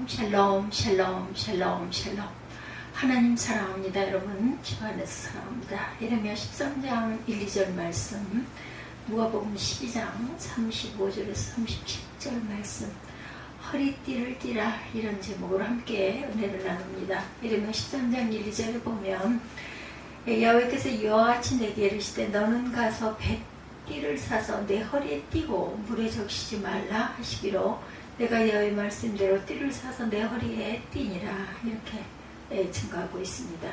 샬롬 샬롬 샬롬 샬롬. 하나님 사랑합니다. 여러분 주 안에서 사랑합니다. 예레미야 13장 1, 2절 말씀, 누가복음 12장 35절에서 37절 말씀, 허리띠를 띠라, 이런 제목으로 함께 은혜를 나눕니다. 예레미야 13장 1, 2절에 보면 여호와께서 이와 같이 내게 이르시되 너는 가서 뱃띠를 사서 내 허리에 띠고 물에 적시지 말라 하시기로 내가 여호와의 말씀대로 띠를 사서 내 허리에 띠니라, 이렇게 증거하고 있습니다.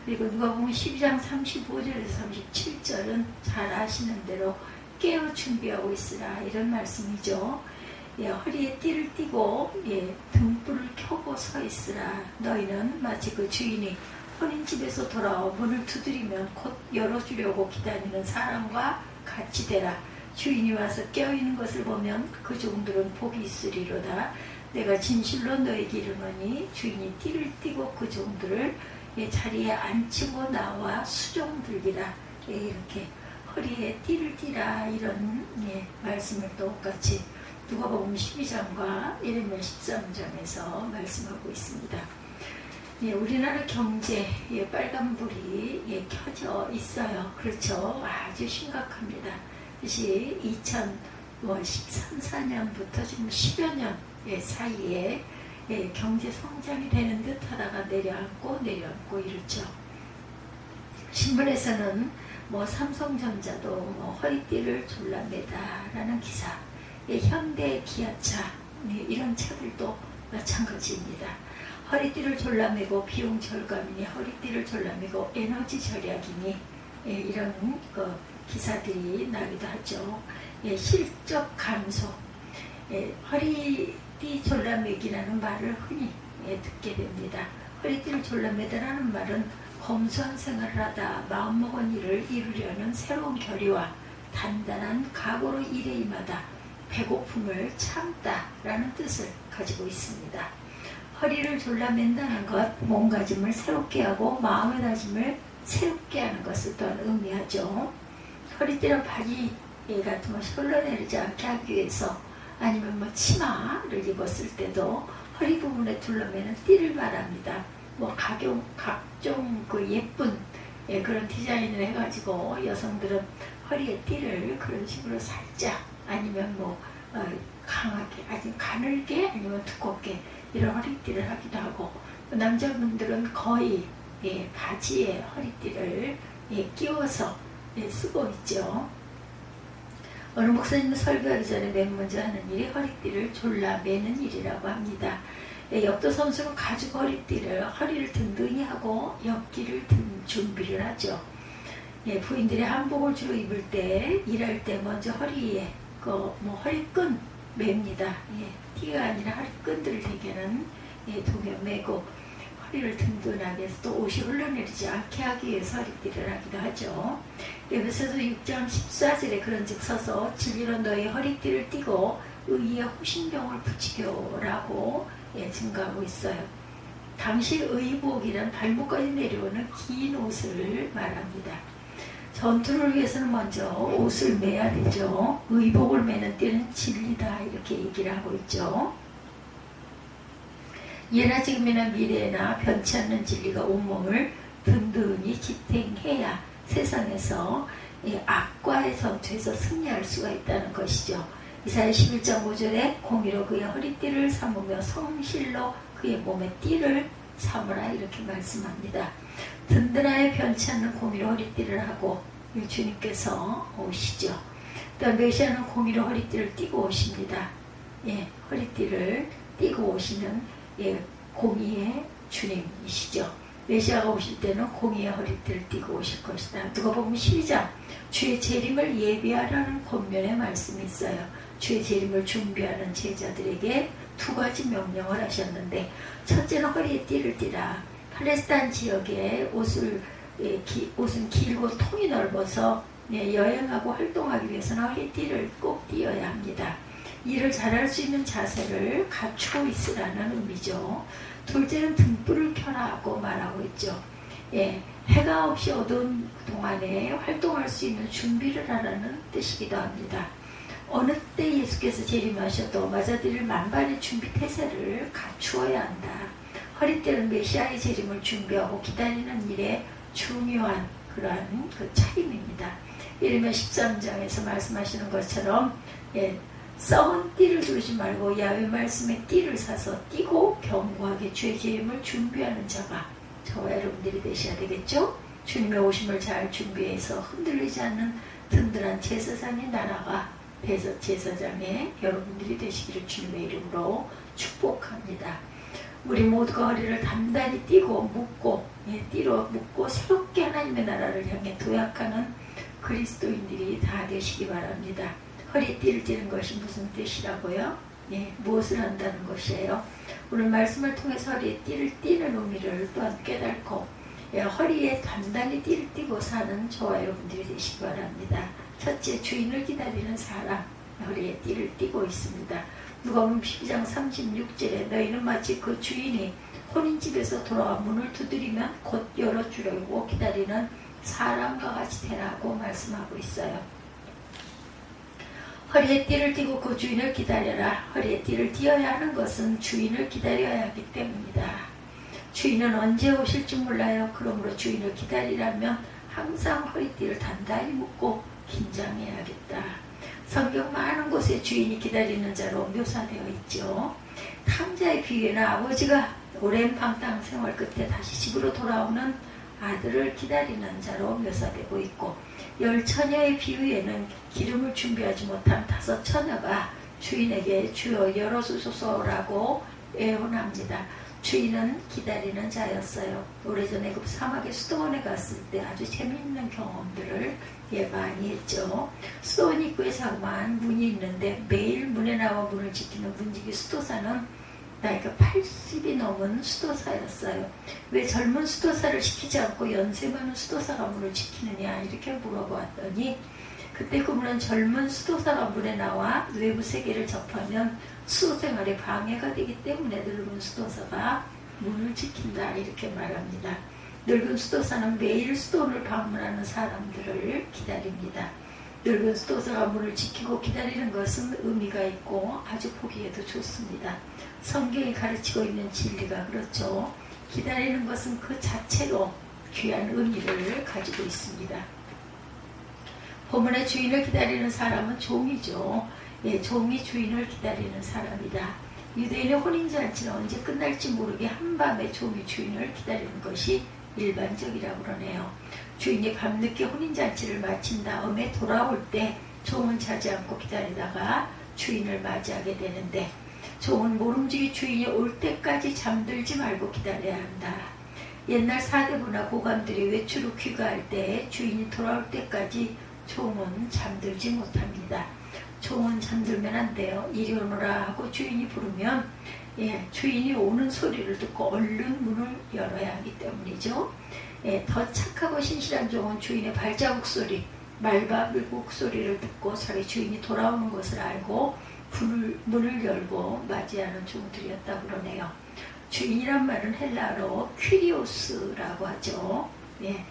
그리고 누가복음 12장 35절에서 37절은 잘 아시는 대로 깨어 준비하고 있으라, 이런 말씀이죠. 허리에 띠를 띠고 등불을 켜고 서 있으라. 너희는 마치 그 주인이 혼인집에서 돌아와 문을 두드리면 곧 열어주려고 기다리는 사람과 같이 되라. 주인이 와서 깨어있는 것을 보면 그 종들은 복이 있으리로다. 내가 진실로 너에게 이르노니 주인이 띠를 띠고 그 종들을 자리에 앉히고 나와 수종들기라. 이렇게 허리에 띠를 띠라, 이런 말씀을 똑같이 누가복음 12장과 예레미야 13장에서 말씀하고 있습니다. 우리나라 경제에 빨간불이 켜져 있어요. 그렇죠. 아주 심각합니다. 그것이 2013, 14년부터 지금 10여 년 사이에 경제 성장이 되는 듯 하다가 내려앉고 이렇죠. 신문에서는 삼성전자도 허리띠를 졸라매다라는 기사, 현대 기아차, 이런 차들도 마찬가지입니다. 허리띠를 졸라매고 비용 절감이니 허리띠를 졸라매고 에너지 절약이니 이런 기사들이 나기도 하죠. 실적 감소, 허리띠 졸라매기라는 말을 흔히 듣게 됩니다. 허리띠를 졸라매다라는 말은 검소한 생활을 하다 마음먹은 일을 이루려는 새로운 결의와 단단한 각오로 일에 임하다 배고픔을 참다라는 뜻을 가지고 있습니다. 허리를 졸라맨다는 것, 몸가짐을 새롭게 하고 마음의 다짐을 새롭게 하는 것을 또한 의미하죠. 허리띠랑 바지 같은 것이 흘러내리지 않게 하기 위해서, 아니면 치마를 입었을 때도 허리 부분에 둘러매는 띠를 말합니다. 각종 예쁜 그런 디자인을 해가지고 여성들은 허리에 띠를 그런 식으로 살짝, 아니면 강하게, 아주 가늘게, 아니면 두껍게 이런 허리띠를 하기도 하고, 남자분들은 거의 바지에 허리띠를 끼워서 쓰고 있죠. 어느 목사님은 설교하기 전에 맨 먼저 하는 일이 허리띠를 졸라매는 일이라고 합니다. 역도 선수는 가죽 허리띠를 허리를 든든히 하고 엮기를 준비를 하죠. 부인들이 한복을 주로 입을 때, 일할 때 먼저 허리에 허리끈 맵니다. 띠가 아니라 허리끈들을 대개는 동여 매고 허리를 든든하게 해서 또 옷이 흘러내리지 않게 하기 위해서 허리띠를 하기도 하죠. 에베소서 6장 14절에 그런즉 서서 진리로 너희 허리띠를 띠고 의의 호신병을 붙이려라고 증가하고 있어요. 당시 의복이란 발목까지 내려오는 긴 옷을 말합니다. 전투를 위해서는 먼저 옷을 매야 되죠. 의복을 매는 띠는 진리다, 이렇게 얘기를 하고 있죠. 예나 지금이나 미래나 변치 않는 진리가 온몸을 든든히 지탱해야 세상에서 악과의 전투에서 승리할 수가 있다는 것이죠. 이사야 11장 5절에 공의로 그의 허리띠를 삼으며 성실로 그의 몸에 띠를 삼으라, 이렇게 말씀합니다. 든든하게 변치 않는 공의로 허리띠를 하고 주님께서 오시죠. 또 메시아는 공의로 허리띠를 띠고 오십니다. 허리띠를 띠고 오시는 공의의 주님이시죠. 메시아가 오실 때는 공의의 허리띠를 띠고 오실 것이다. 누가복음 12장, 주의 재림을 예비하라는 권면의 말씀이 있어요. 주의 재림을 준비하는 제자들에게 두 가지 명령을 하셨는데, 첫째는 허리에 띠를 띠라. 팔레스타인 지역에 옷은 길고 통이 넓어서 여행하고 활동하기 위해서는 허리띠를 꼭 띠어야 합니다. 일을 잘할 수 있는 자세를 갖추고 있으라는 의미죠. 둘째는 등불을 켜라고 말하고 있죠. 해가 없이 어두운 동안에 활동할 수 있는 준비를 하라는 뜻이기도 합니다. 어느 때 예수께서 재림하셔도 맞아들일 만반의 준비 태세를 갖추어야 한다. 허리띠는 메시아의 재림을 준비하고 기다리는 일에 중요한 그러한 그 차림입니다. 이르면 13장에서 말씀하시는 것처럼 썩은 띠를 두르지 말고 야훼 말씀의 띠를 사서 띠고 견고하게 주의 재림을 준비하는 자가 저와 여러분들이 되셔야 되겠죠? 주님의 오심을 잘 준비해서 흔들리지 않는 든든한 제사장의 나라가 제사장의 여러분들이 되시기를 주님의 이름으로 축복합니다. 우리 모두가 허리를 단단히 띠고 묶고 띠로 묶고 새롭게 하나님의 나라를 향해 도약하는 그리스도인들이 다 되시기 바랍니다. 허리에 띠를 띠는 것이 무슨 뜻이라고요? 무엇을 한다는 것이에요? 오늘 말씀을 통해서 허리에 띠를 띠는 의미를 또한 깨닫고 허리에 단단히 띠를 띠고 사는 저와 여러분들이 되시기 바랍니다. 첫째, 주인을 기다리는 사람, 허리에 띠를 띠고 있습니다. 누가복음 12장 36절에 너희는 마치 그 주인이 혼인집에서 돌아와 문을 두드리면 곧 열어주려고 기다리는 사람과 같이 되라고 말씀하고 있어요. 허리에 띠를 띠고 그 주인을 기다려라. 허리에 띠를 띠어야 하는 것은 주인을 기다려야 하기 때문이다. 주인은 언제 오실지 몰라요. 그러므로 주인을 기다리려면 항상 허리띠를 단단히 묶고 긴장해야겠다. 성경 많은 곳에 주인이 기다리는 자로 묘사되어 있죠. 탕자의 비유에는 아버지가 오랜 방탕 생활 끝에 다시 집으로 돌아오는 아들을 기다리는 자로 묘사되고 있고, 10처녀의 비유에는 기름을 준비하지 못한 5처녀가 주인에게 주여 열어주소서라고 애원합니다. 주인은 기다리는 자였어요. 오래전에 그 사막의 수도원에 갔을 때 아주 재미있는 경험들을 많이 했죠. 수도원 입구에 자그마한 문이 있는데 매일 문에 나와 문을 지키는 문지기 수도사는 나이가 80이 넘은 수도사였어요. 왜 젊은 수도사를 시키지 않고 연세 많은 수도사가 문을 지키느냐 이렇게 물어보았더니, 그때 그분은 젊은 수도사가 문에 나와 외부 세계를 접하면 수도 생활에 방해가 되기 때문에 늙은 수도사가 문을 지킨다 이렇게 말합니다. 늙은 수도사는 매일 수도원을 방문하는 사람들을 기다립니다. 늙은 수도사가 문을 지키고 기다리는 것은 의미가 있고 아주 보기에도 좋습니다. 성경이 가르치고 있는 진리가 그렇죠. 기다리는 것은 그 자체로 귀한 의미를 가지고 있습니다. 본문의 주인을 기다리는 사람은 종이죠. 종이 주인을 기다리는 사람이다. 유대인의 혼인잔치는 언제 끝날지 모르게 한밤에 종이 주인을 기다리는 것이 일반적이라고 그러네요. 주인이 밤늦게 혼인잔치를 마친 다음에 돌아올 때 종은 자지 않고 기다리다가 주인을 맞이하게 되는데, 종은 모름지기 주인이 올 때까지 잠들지 말고 기다려야 한다. 옛날 사대부나 고관들이 외출을 귀가할 때 주인이 돌아올 때까지 종은 잠들지 못합니다. 종은 잠들면 안 돼요. 이리 오너라 하고 주인이 부르면 주인이 오는 소리를 듣고 얼른 문을 열어야 하기 때문이죠. 더 착하고 신실한 종은 주인의 발자국 소리, 말발굽 소리를 듣고 자기 주인이 돌아오는 것을 알고 문을 열고 맞이하는 종들이었다고 그러네요. 주인이란 말은 헬라어로 퀴리오스라고 하죠.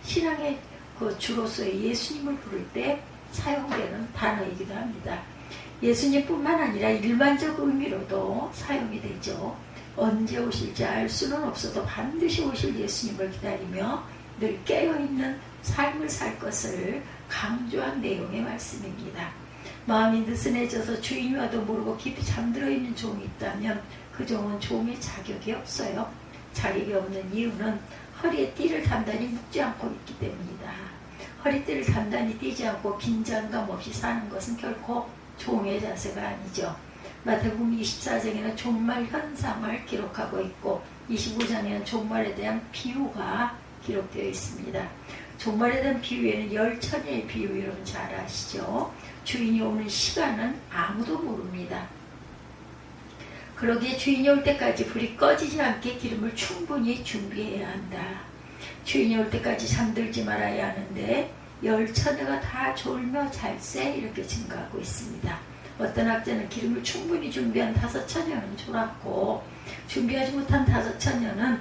신앙의 그 주로서의 예수님을 부를 때 사용되는 단어이기도 합니다. 예수님뿐만 아니라 일반적 의미로도 사용이 되죠. 언제 오실지 알 수는 없어도 반드시 오실 예수님을 기다리며 늘 깨어있는 삶을 살 것을 강조한 내용의 말씀입니다. 마음이 느슨해져서 주인이 와도 모르고 깊이 잠들어 있는 종이 있다면 그 종은 종의 자격이 없어요. 자격이 없는 이유는 허리에 띠를 단단히 묶지 않고 있기 때문이다. 허리띠를 단단히 띠지 않고 긴장감 없이 사는 것은 결코 종의 자세가 아니죠. 마태복음 24장에는 종말 현상을 기록하고 있고 25장에는 종말에 대한 비유가 기록되어 있습니다. 종말에 대한 비유에는 10처녀의 비유, 여러분 잘 아시죠? 주인이 오는 시간은 아무도 모릅니다. 그러기에 주인이 올 때까지 불이 꺼지지 않게 기름을 충분히 준비해야 한다. 주인이 올 때까지 잠들지 말아야 하는데 10처녀가 다 졸며 잘세 이렇게 증가하고 있습니다. 어떤 학자는 기름을 충분히 준비한 5처녀는 졸았고 준비하지 못한 5처녀는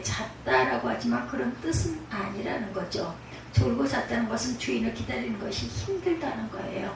잤다라고 하지만 그런 뜻은 아니라는 거죠. 졸고 잤다는 것은 주인을 기다리는 것이 힘들다는 거예요.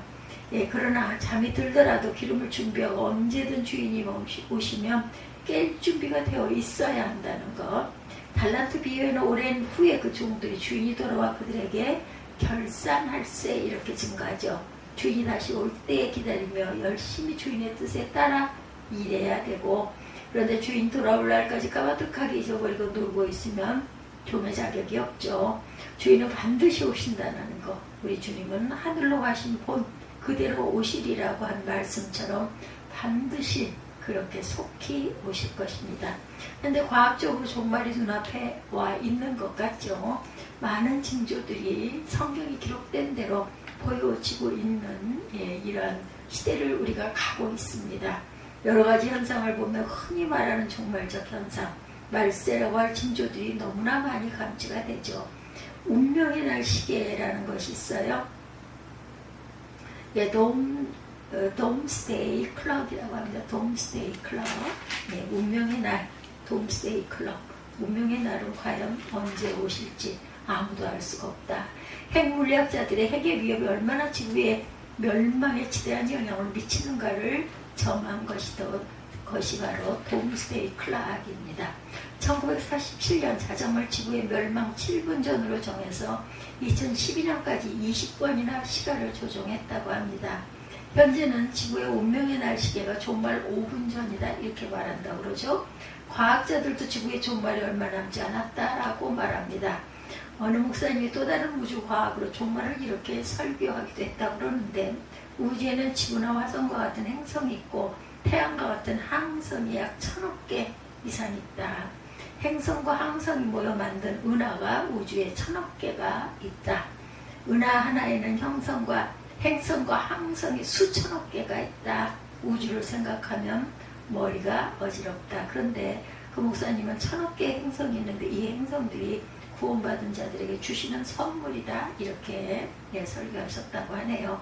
예, 그러나 잠이 들더라도 기름을 준비하고 언제든 주인이 오시면 깰 준비가 되어 있어야 한다는 것. 달란트 비유에는 오랜 후에 그 종들이 주인이 돌아와 그들에게 결산할세 이렇게 증가하죠. 주인이 다시 올 때 기다리며 열심히 주인의 뜻에 따라 일해야 되고, 그런데 주인 돌아올 날까지 까마득하게 잊어버리고 놀고 있으면 종의 자격이 없죠. 주인은 반드시 오신다는 것. 우리 주님은 하늘로 가신 본 그대로 오시리라고 한 말씀처럼 반드시 그렇게 속히 오실 것입니다. 그런데 과학적으로 종말이 눈앞에 와 있는 것 같죠. 많은 징조들이 성경이 기록된 대로 보여지고 있는 이러한 시대를 우리가 가고 있습니다. 여러 가지 현상을 보면 흔히 말하는 종말적 현상, 말세라고 할 징조들이 너무나 많이 감지가 되죠. 운명의 날 시계라는 것이 있어요. 돔스데이 클럽이라고 합니다. 돔스데이 클럽. 네, 운명의 날, 돔스데이 클럽. 운명의 날은 과연 언제 오실지 아무도 알 수가 없다. 핵물리학자들의 핵의 위협이 얼마나 지구의 멸망에 지대한 영향을 미치는가를 점한 것이 바로 돔스데이 클락입니다. 1947년 자정을 지구의 멸망 7분 전으로 정해서 2012년까지 20번이나 시간을 조정했다고 합니다. 현재는 지구의 운명의 날 시계가 종말 5분 전이다 이렇게 말한다고 그러죠. 과학자들도 지구의 종말이 얼마 남지 않았다라고 말합니다. 어느 목사님이 또 다른 우주 과학으로 종말을 이렇게 설교하기도 했다고 그러는데, 우주에는 지구나 화성과 같은 행성이 있고 태양과 같은 항성이 약 1000억 개 이상 있다. 행성과 항성이 모여 만든 은하가 우주에 1000억 개가 있다. 은하 하나에는 행성과 항성이 수천억 개가 있다. 우주를 생각하면 머리가 어지럽다. 그런데 그 목사님은 1000억 개의 행성이 있는데 이 행성들이 구원받은 자들에게 주시는 선물이다 이렇게 설교하셨다고 하네요.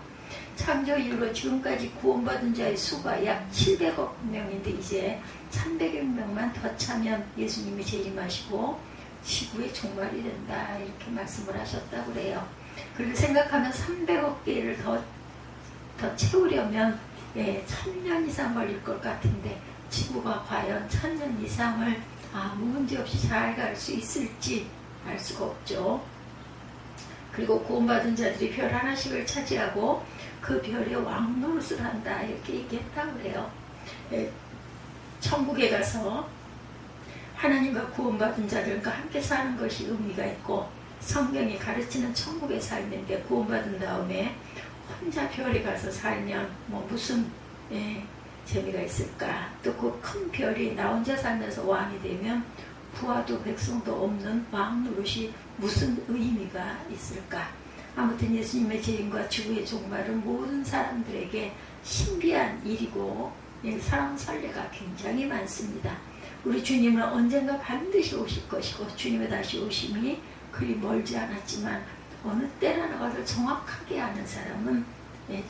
창조 이후로 지금까지 구원받은 자의 수가 약 700억 명인데 이제 300여 명만 더 차면 예수님이 재림하시고 지구의 종말이 된다 이렇게 말씀을 하셨다고 그래요. 그렇게 생각하면 300억 개를 더 채우려면 1000년 이상 걸릴 것 같은데 지구가 과연 1000년 이상을 아무 문제 없이 잘 갈 수 있을지 알 수가 없죠. 그리고 구원받은 자들이 별 하나씩을 차지하고 그 별의 왕노릇을 한다 이렇게 얘기했다고 그래요. 천국에 가서 하나님과 구원받은 자들과 함께 사는 것이 의미가 있고, 성경이 가르치는 천국의 삶인데 구원받은 다음에 혼자 별에 가서 살면 무슨 재미가 있을까. 또 그 큰 별이 나 혼자 살면서 왕이 되면 부하도 백성도 없는 왕 노릇이 무슨 의미가 있을까. 아무튼 예수님의 재림과 지구의 종말은 모든 사람들에게 신비한 일이고 사랑 설레가 굉장히 많습니다. 우리 주님은 언젠가 반드시 오실 것이고 주님의 다시 오심이 그리 멀지 않았지만 어느 때라는 것을 정확하게 아는 사람은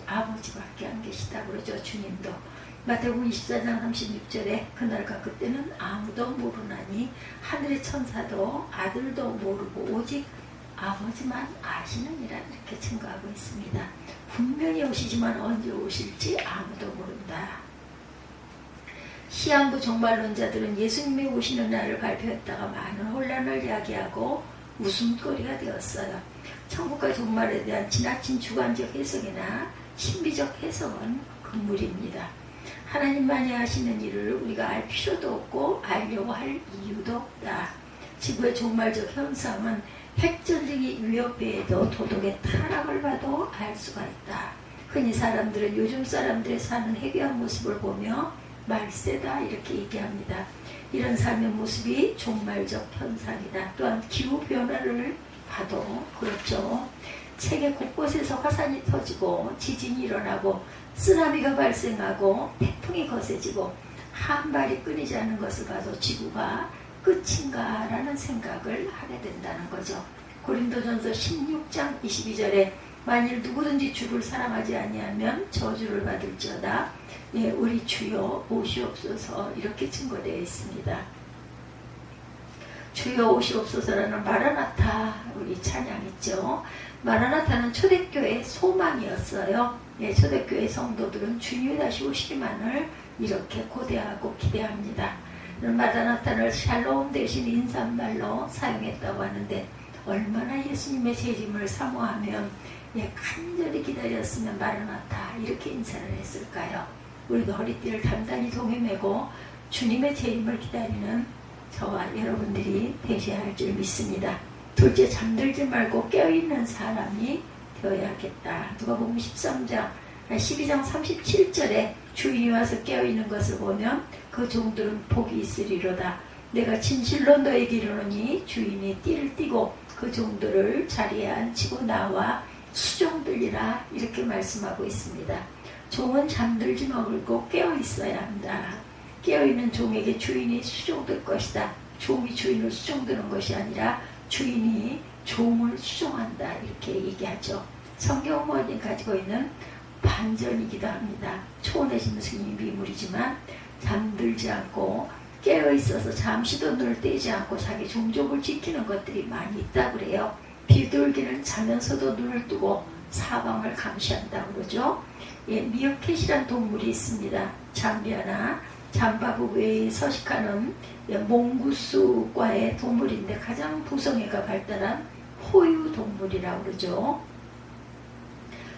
아버지밖에 안 계시다 그러죠. 주님도 마태복음 24장 36절에 그날과 그때는 아무도 모르나니 하늘의 천사도 아들도 모르고 오직 아버지만 아시느니라 이렇게 증거하고 있습니다. 분명히 오시지만 언제 오실지 아무도 모른다. 시한부 종말론자들은 예수님이 오시는 날을 발표했다가 많은 혼란을 야기하고 웃음거리가 되었어요. 천국과 종말에 대한 지나친 주관적 해석이나 신비적 해석은 금물입니다. 하나님만이 하시는 일을 우리가 알 필요도 없고 알려고 할 이유도 없다. 지구의 종말적 현상은 핵전쟁이 위협에도 도덕의 타락을 봐도 알 수가 있다. 흔히 사람들은 요즘 사람들의 사는 해괴한 모습을 보며 말세다 이렇게 얘기합니다. 이런 삶의 모습이 종말적 현상이다. 또한 기후변화를 봐도 그렇죠. 세계 곳곳에서 화산이 터지고 지진이 일어나고 쓰나미가 발생하고 태풍이 거세지고 한발이 끊이지 않는 것을 봐도 지구가 끝인가 라는 생각을 하게 된다는 거죠. 고린도전서 16장 22절에 만일 누구든지 주를 사랑하지 아니하면 저주를 받을지어다. 우리 주여 오시옵소서 이렇게 증거되어 있습니다. 주여 오시옵소서라는 마라나타 우리 찬양했죠. 마라나타는 초대교회의 소망이었어요. 예, 초대교회 성도들은 주님이 다시 오시기만을 이렇게 고대하고 기대합니다. 마라나타를 샬롬 대신 인사말로 사용했다고 하는데 얼마나 예수님의 재림을 사모하면 간절히 기다렸으면 마라나타 이렇게 인사를 했을까요? 우리도 허리띠를 단단히 동여매고 주님의 재림을 기다리는 저와 여러분들이 되셔야 할 줄 믿습니다. 둘째, 잠들지 말고 깨어있는 사람이 되어야겠다. 누가복음 12장 37절에 주인이 와서 깨어있는 것을 보면 그 종들은 복이 있으리로다. 내가 진실로 너에게 이르노니 주인이 띠를 띠고 그 종들을 자리에 앉히고 나와 수종들이라 이렇게 말씀하고 있습니다. 종은 잠들지 말고 깨어 있어야 한다. 깨어있는 종에게 주인이 수종될 것이다. 종이 주인을 수종드는 것이 아니라 주인이 종을 수종한다 이렇게 얘기하죠. 성경은 가지고 있는 반전이기도 합니다. 초원해진 스님이 미물이지만 잠들지 않고 깨어있어서 잠시도 눈을 떼지 않고 자기 종족을 지키는 것들이 많이 있다고 그래요. 비둘기는 자면서도 눈을 뜨고 사방을 감시한다고 그러죠. 예, 미어캣이란 동물이 있습니다. 잠비아나 잠바부에 서식하는 몽구스과의 동물인데 가장 부성애가 발달한 호유 동물이라고 그러죠.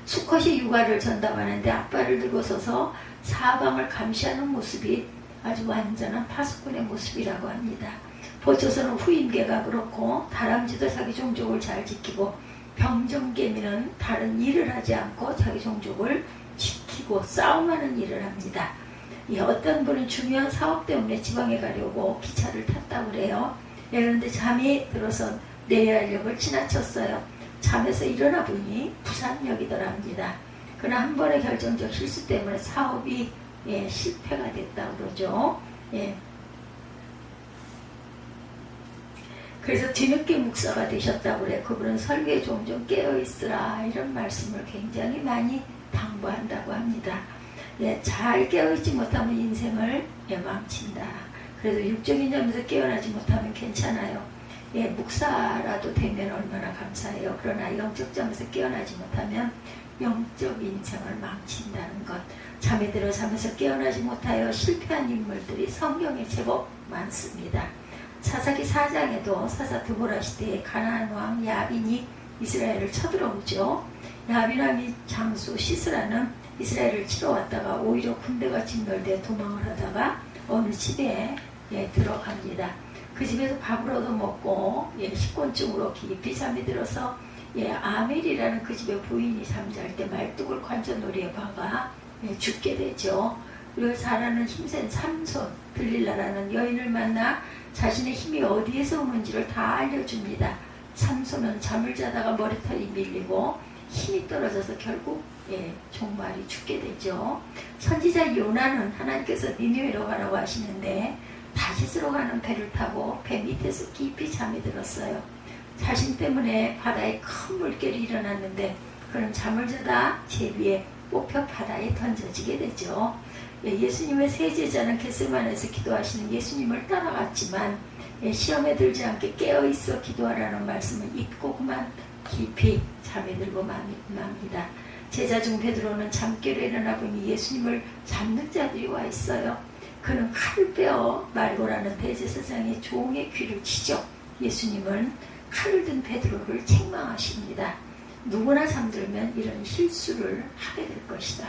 수컷이 육아를 전담하는데 앞발을 들고 서서 사방을 감시하는 모습이 아주 완전한 파수꾼의 모습이라고 합니다. 보초서는 후임개가 그렇고 다람쥐도 자기 종족을 잘 지키고 병정개미는 다른 일을 하지 않고 자기 종족을 지키고 싸움하는 일을 합니다. 어떤 분은 중요한 사업 때문에 지방에 가려고 기차를 탔다고 그래요. 그런데 잠이 들어서 내려야역을 지나쳤어요. 잠에서 일어나 보니 부산역이더랍니다. 그러나 한 번의 결정적 실수 때문에 사업이 실패가 됐다고 그러죠. 그래서 뒤늦게 목사가 되셨다고 그래. 그분은 설교에 종종 깨어있으라 이런 말씀을 굉장히 많이 당부한다고 합니다. 잘 깨어있지 못하면 인생을 망친다. 그래도 육적인 점에서 깨어나지 못하면 괜찮아요. 목사라도 되면 얼마나 감사해요. 그러나 영적 점에서 깨어나지 못하면 영적 인생을 망친다는 것. 잠에 들어 잠에서 깨어나지 못하여 실패한 인물들이 성경에 제법 많습니다. 사사기 4장에도 사사 드보라 시대에 가나안 왕 야빈이 이스라엘을 쳐들어오죠. 야빈 왕이 장수 시스라는 이스라엘을 치러 왔다가 오히려 군대가 진멸돼 도망을 하다가 어느 집에 들어갑니다. 그 집에서 밥을 얻어먹고 식곤증으로 깊이 잠이 들어서 아멜이라는 그 집의 부인이 잠잘 때 말뚝을 관전놀이에 박아 죽게 되죠. 그리고 잘하는 힘센 삼손 들릴라라는 여인을 만나 자신의 힘이 어디에서 오는지를 다 알려줍니다. 삼손은 잠을 자다가 머리털이 밀리고 힘이 떨어져서 결국 종말이 죽게 되죠. 선지자 요나는 하나님께서 니느웨로 가라고 하시는데 다시스로 가는 배를 타고 배 밑에서 깊이 잠이 들었어요. 자신 때문에 바다에 큰 물결이 일어났는데 그는 잠을 자다 제비에 뽑혀 바다에 던져지게 되죠. 예수님의 세 제자는 겟세마네에서 기도하시는 예수님을 따라갔지만 시험에 들지 않게 깨어있어 기도하라는 말씀을 잊고 그만 깊이 잠에 들고 맙니다. 제자 중 베드로는 잠결에 일어나 보니 예수님을 잡는 자들이 와 있어요. 그는 칼을 빼어 말고라는 대제사장의 종의 귀를 치죠. 예수님은 칼을 든 베드로를 책망하십니다. 누구나 잠들면 이런 실수를 하게 될 것이다.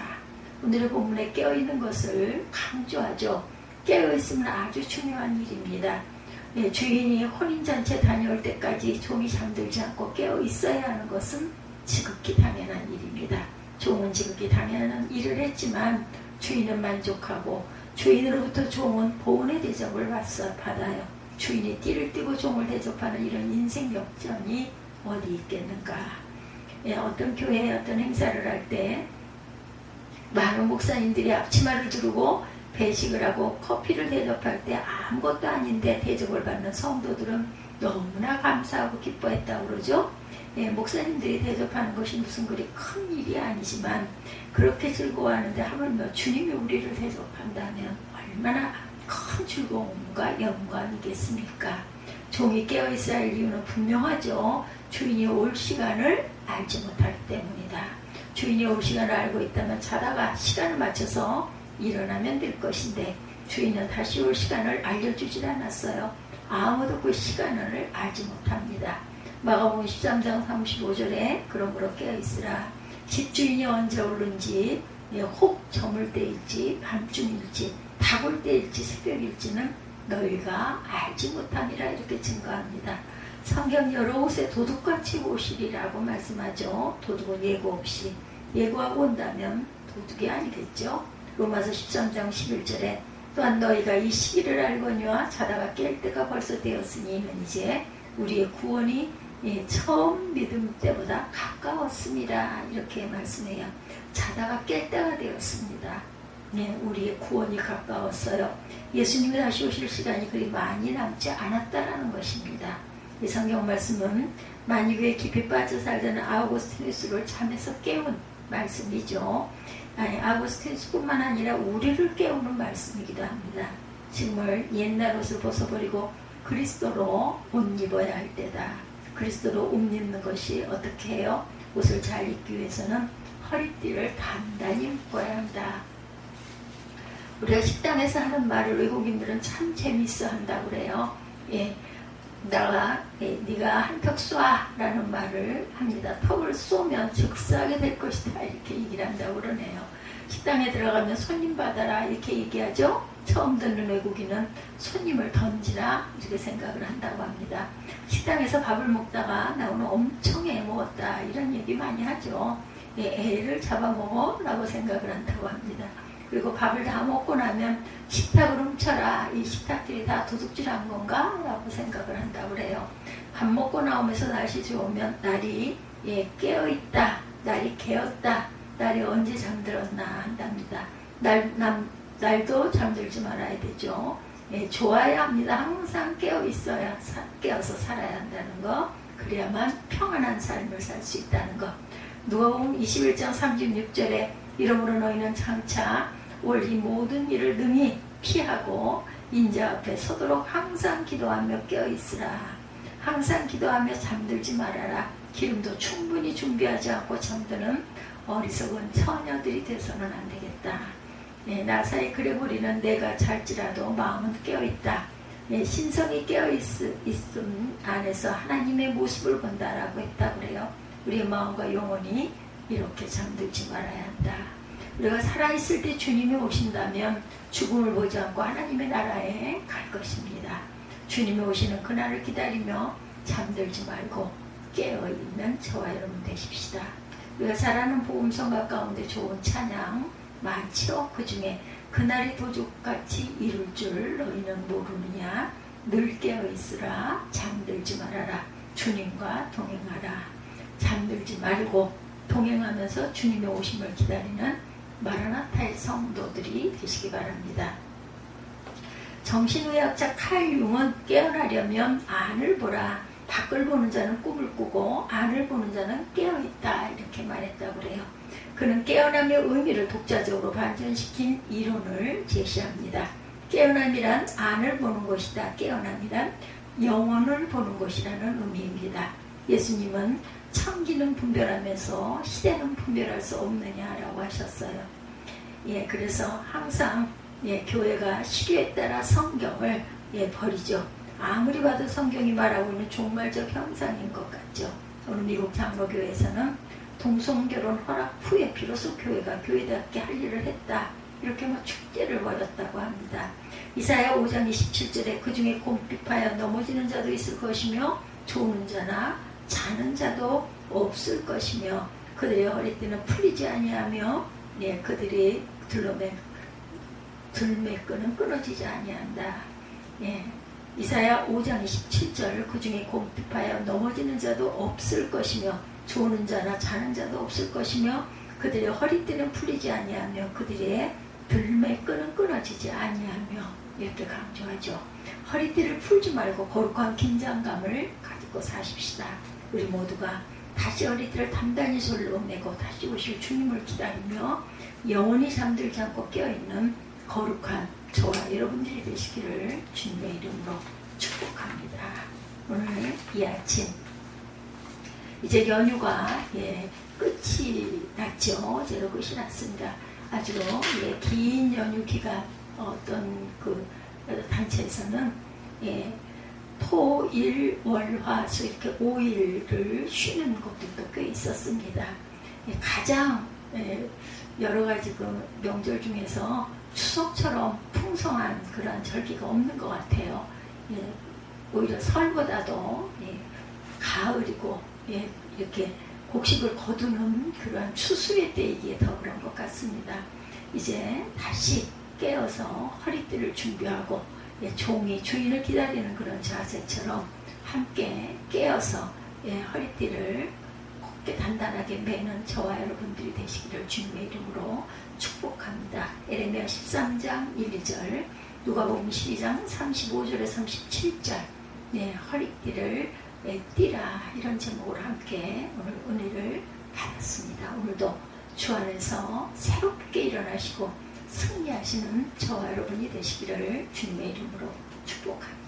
오늘의 본문에 깨어있는 것을 강조하죠. 깨어있으면 아주 중요한 일입니다. 주인이 혼인잔치에 다녀올 때까지 종이 잠들지 않고 깨어있어야 하는 것은 지극히 당연한 일입니다. 종은 지극히 당연한 일을 했지만 주인은 만족하고 주인으로부터 종은 보은의 대접을 받아요. 주인이 띠를 띠고 종을 대접하는 이런 인생 역전이 어디 있겠는가. 어떤 교회에 어떤 행사를 할 때 많은 목사님들이 앞치마를 두르고 배식을 하고 커피를 대접할 때 아무것도 아닌데 대접을 받는 성도들은 너무나 감사하고 기뻐했다고 그러죠. 목사님들이 대접하는 것이 무슨 그리 큰 일이 아니지만 그렇게 즐거워하는데 하물며 주님이 우리를 대접한다면 얼마나 큰 즐거움과 영광이겠습니까? 종이 깨어있어야 할 이유는 분명하죠. 주인이 올 시간을 알지 못하기 때문이다. 주인이 올 시간을 알고 있다면 자다가 시간을 맞춰서 일어나면 될 것인데 주인은 다시 올 시간을 알려주질 않았어요. 아무도 그 시간을 알지 못합니다. 마가복음 13장 35절에 그러므로 깨어있으라. 집주인이 언제 오는지, 혹 저물 때일지 밤중일지 다볼 때일지 새벽일지는 너희가 알지 못하니라 이렇게 증거합니다. 성경 여러 곳에 도둑같이 오시리라고 말씀하죠. 도둑은 예고 없이, 예고하고 온다면 도둑이 아니겠죠. 로마서 13장 11절에 또한 너희가 이 시기를 알거니와 자다가 깰 때가 벌써 되었으니 이는 이제 우리의 구원이 처음 믿음 때보다 가까웠습니다. 이렇게 말씀해요. 자다가 깰 때가 되었습니다. 우리의 구원이 가까웠어요. 예수님이 다시 오실 시간이 그리 많이 남지 않았다라는 것입니다. 이 성경 말씀은 만유에 깊이 빠져 살던 아우구스티누스를 잠에서 깨운 말씀이죠. 아우구스티누스뿐만 아니라 우리를 깨우는 말씀이기도 합니다. 정말 옛날 옷을 벗어버리고 그리스도로 옷 입어야 할 때다. 그리스도로 옷 입는 것이 어떻게 해요? 옷을 잘 입기 위해서는 허리띠를 단단히 묶어야 한다. 우리가 식당에서 하는 말을 외국인들은 참 재미있어 한다고 그래요. 네가 한턱 쏴라는 말을 합니다. 턱을 쏘면 즉사하게 될 것이다 이렇게 얘기를 한다고 그러네요. 식당에 들어가면 손님 받아라 이렇게 얘기하죠. 처음 듣는 외국인은 손님을 던지라 이렇게 생각을 한다고 합니다. 식당에서 밥을 먹다가 나 오늘 엄청 애 먹었다 이런 얘기 많이 하죠. 애를 잡아먹어 라고 생각을 한다고 합니다. 그리고 밥을 다 먹고 나면 식탁을 훔쳐라. 이 식탁들이 다 도둑질한 건가? 라고 생각을 한다고 그래요. 밥 먹고 나오면서 날씨 좋으면 날이 깨어있다. 날이 개었다. 날이 언제 잠들었나 한답니다. 날도 잠들지 말아야 되죠. 좋아야 합니다. 항상 깨어있어야 깨어서 살아야 한다는 거. 그래야만 평안한 삶을 살 수 있다는 거. 누가복음 21장 36절에 이러므로 너희는 장차 올 이 모든 일을 능히 피하고 인자 앞에 서도록 항상 기도하며 깨어있으라. 항상 기도하며 잠들지 말아라. 기름도 충분히 준비하지 않고 잠드는 어리석은 처녀들이 돼서는 안 되겠다. 나사에 그래버리는 내가 잘지라도 마음은 깨어있다. 신성이 깨어있음 안에서 하나님의 모습을 본다라고 했다고 그래요. 우리의 마음과 영혼이 이렇게 잠들지 말아야 한다. 우리가 살아있을 때 주님이 오신다면 죽음을 보지 않고 하나님의 나라에 갈 것입니다. 주님이 오시는 그날을 기다리며 잠들지 말고 깨어있는 저와 여러분 되십시다. 우리가 잘 아는 복음성가 가운데 좋은 찬양 많지요. 그 중에 그날이 도둑같이 이룰 줄 너희는 모르느냐. 늘 깨어있으라. 잠들지 말아라. 주님과 동행하라. 잠들지 말고 동행하면서 주님의 오심을 기다리는 마라나타의 성도들이 되시기 바랍니다. 정신의학자 칼 융은 깨어나려면 안을 보라. 밖을 보는 자는 꿈을 꾸고 안을 보는 자는 깨어있다 이렇게 말했다고 그래요. 그는 깨어남의 의미를 독자적으로 반전시킨 이론을 제시합니다. 깨어남이란 안을 보는 것이다. 깨어남이란 영혼을 보는 것이라는 의미입니다. 예수님은 천기는 분별하면서 시대는 분별할 수 없느냐라고 하셨어요. 그래서 항상 교회가 시류에 따라 성경을 버리죠. 아무리 봐도 성경이 말하고 있는 종말적 현상인 것 같죠. 오늘 미국 장로교회에서는 동성결혼 허락 후에 비로소 교회가 교회답게 할 일을 했다. 이렇게 축제를 벌였다고 합니다. 이사야 5장 27절에 그 중에 곰핍하여 넘어지는 자도 있을 것이며 조는 자나 자는 자도 없을 것이며 그들의 허리띠는 풀리지 아니하며 그들이 들매끈은 끊어지지 아니한다. 이사야 5장 27절 그 중에 곰핍하여 넘어지는 자도 없을 것이며 조는 자나 자는 자도 없을 것이며 그들의 허리띠는 풀리지 아니하며 그들의 들매끈은 끊어지지 아니하며 이렇게 강조하죠. 허리띠를 풀지 말고 거룩한 긴장감을 가지고 사십시다. 우리 모두가 다시 허리띠를 단단히 솔로 매고 다시 오실 주님을 기다리며 영원히 잠들지 않고 깨어있는 거룩한 저와 여러분들이 되시기를 주님의 이름으로 축복합니다. 오늘 이 아침 이제 연휴가 끝이 났죠. 어제로 끝이 났습니다. 아주 긴 연휴 기간 어떤 그 단체에서는 토, 일, 월, 화, 수 이렇게 5일을 쉬는 곳들도 꽤 있었습니다. 가장 여러 가지 그 명절 중에서 추석처럼 풍성한 그런 절기가 없는 것 같아요. 오히려 설보다도 가을이고 이렇게 곡식을 거두는 그런 추수의 때이기에 더 그런 것 같습니다. 이제 다시 깨어서 허리띠를 준비하고 종이 주인을 기다리는 그런 자세처럼 함께 깨어서 허리띠를 곱게 단단하게 매는 저와 여러분들이 되시기를 주님의 이름으로 축복합니다. 에레미야 13장 1, 2절, 누가복음 12장 35절에 37절, 허리띠를 띠라, 이런 제목으로 함께 오늘 은혜를 받았습니다. 오늘도 주 안에서 새롭게 일어나시고 승리하시는 저와 여러분이 되시기를 주님의 이름으로 축복합니다.